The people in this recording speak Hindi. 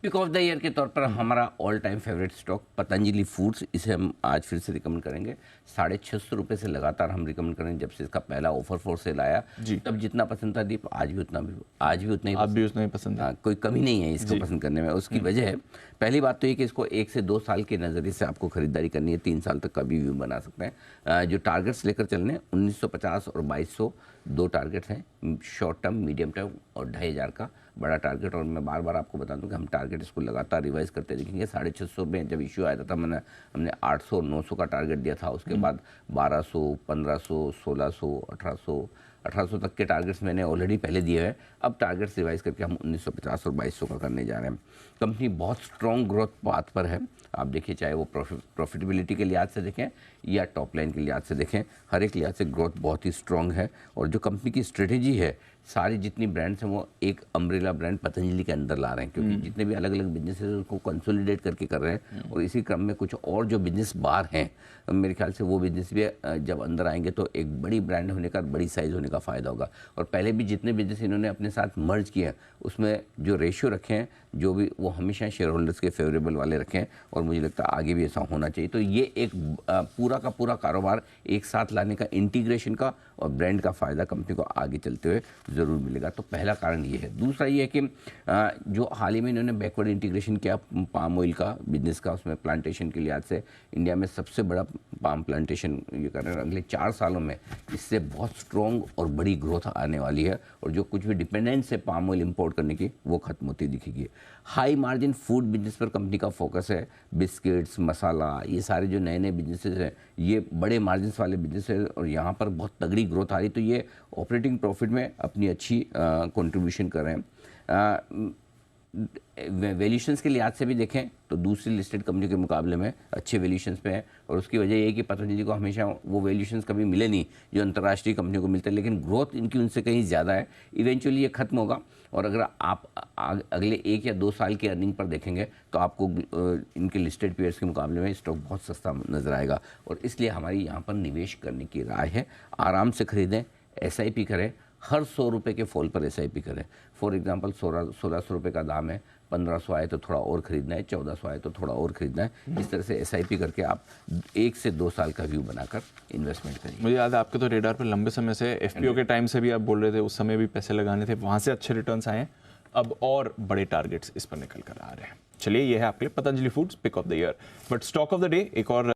पिक ऑफ द ईयर के तौर पर हमारा all time favourite stock Patanjali foods, इसे हम आज फिर से रिकमेंड करेंगे। 650 रुपये से लगातार हम रिकमेंड करेंगे। जब से इसका पहला ऑफर फोर सेल आया जी। तब जितना पसंद था दीप, आज भी उतना ही आप भी उतना ही पसंद है। हाँ, कोई कमी नहीं है इसको जी। पसंद करने में। उसकी वजह है, पहली बात तो ये कि इसको 1 से 2 साल के नज़रिए से आपको खरीदारी करनी है, 3 साल तक का भी व्यू बना सकते हैं। जो टारगेट्स लेकर चलने 1950 और 2200 दो टारगेट्स हैं, शॉर्ट टर्म, मीडियम टर्म और 2500 का बड़ा टारगेट। और मैं बार बार आपको बता दूं कि हम टारगेट इसको लगातार रिवाइज करते देखेंगे। 650 में जब इश्यू आया था हमने 800 और 900 का टारगेट दिया था। उसके बाद 1200, 1500, 1600, 1800 तक के टारगेट्स मैंने ऑलरेडी पहले दिए हैं। अब टारगेट्स रिवाइज करके हम 1950 और 2200 का करने जा रहे हैं। कंपनी बहुत स्ट्रॉन्ग ग्रोथ पाथ पर है। आप देखिए, चाहे वो प्रॉफिटेबिलिटी के लिहाज से देखें या टॉप लाइन के लिहाज से देखें, हर एक लिहाज से ग्रोथ बहुत ही स्ट्रॉन्ग है। और जो कंपनी की स्ट्रेटेजी है, सारी जितनी ब्रांड्स हैं वो एक अम्ब्रेला ब्रांड पतंजलि के अंदर ला रहे हैं, क्योंकि जितने भी अलग अलग बिजनेस है उसको कंसोलिडेट करके कर रहे हैं। और इसी क्रम में कुछ और जो बिजनेस बाहर हैं, मेरे ख्याल से वो बिजनेस भी जब अंदर आएंगे तो एक बड़ी ब्रांड होने का, बड़ी साइज़ होने का फ़ायदा होगा। और पहले भी जितने बिजनेस इन्होंने अपने साथ मर्ज किए हैं उसमें जो रेशियो रखे हैं, जो भी, वो हमेशा शेयर होल्डर्स के फेवरेबल वाले रखे हैं। और मुझे लगता है आगे भी ऐसा होना चाहिए। तो ये एक पूरा का पूरा कारोबार एक साथ लाने का, इंटीग्रेशन का और ब्रांड का फ़ायदा कंपनी को आगे चलते हुए ज़रूर मिलेगा। तो पहला कारण ये है। दूसरा ये है कि जो हाल ही में इन्होंने बैकवर्ड इंटीग्रेशन किया पाम ऑयल का बिजनेस का, उसमें प्लांटेशन के लिहाज से इंडिया में सबसे बड़ा पाम प्लांटेशन ये कर रहे हैं। अगले 4 सालों में इससे बहुत स्ट्रॉन्ग और बड़ी ग्रोथ आने वाली है। और जो कुछ भी डिपेंडेंस है पाम ऑयल इंपोर्ट करने की, वो खत्म होती दिखेगी। हाई मार्जिन फूड बिजनेस पर कंपनी का फोकस है। बिस्किट्स, मसाला, ये सारे जो नए नए बिजनेसेस हैं, ये बड़े मार्जिन वाले बिजनेस है और यहाँ पर बहुत तगड़ी ग्रोथ आ रही। तो ये ऑपरेटिंग प्रॉफिट में अपनी अच्छी कंट्रीब्यूशन कर रहे हैं। वैल्यूशंस के लिहाज से भी देखें तो दूसरी लिस्टेड कंपनी के मुकाबले में अच्छे वैल्यूशंस पे हैं। और उसकी वजह ये है कि पतंजलि को हमेशा वो वैल्यूशंस कभी मिले नहीं जो अंतर्राष्ट्रीय कंपनियों को मिलते हैं, लेकिन ग्रोथ इनकी उनसे कहीं ज़्यादा है। इवेंचुअली ये खत्म होगा। और अगर आप अगले 1 या 2 साल की अर्निंग पर देखेंगे तो आपको इनके लिस्टेड पेयर्स के मुकाबले में स्टॉक बहुत सस्ता नज़र आएगा। और इसलिए हमारी यहाँ पर निवेश करने की राय है। आराम से खरीदें, SIP करें, हर 100 रुपये के फॉल पर SIP करें। फॉर एग्जांपल 1600 रुपये का दाम है, 1500 आए तो थोड़ा और खरीदना है, 1400 आए तो थोड़ा और खरीदना है। इस तरह से SIP करके आप 1 से 2 साल का व्यू बनाकर इन्वेस्टमेंट करिए। मुझे याद है आपके तो रेडार पर लंबे समय से FPO के टाइम से भी आप बोल रहे थे, उस समय भी पैसे लगाने थे, वहाँ से अच्छे रिटर्न्स आए हैं। अब और बड़े टारगेट्स इस पर निकल कर आ रहे हैं। चलिए, ये है आपके लिए Patanjali foods pick of the year. But stock of the day एक और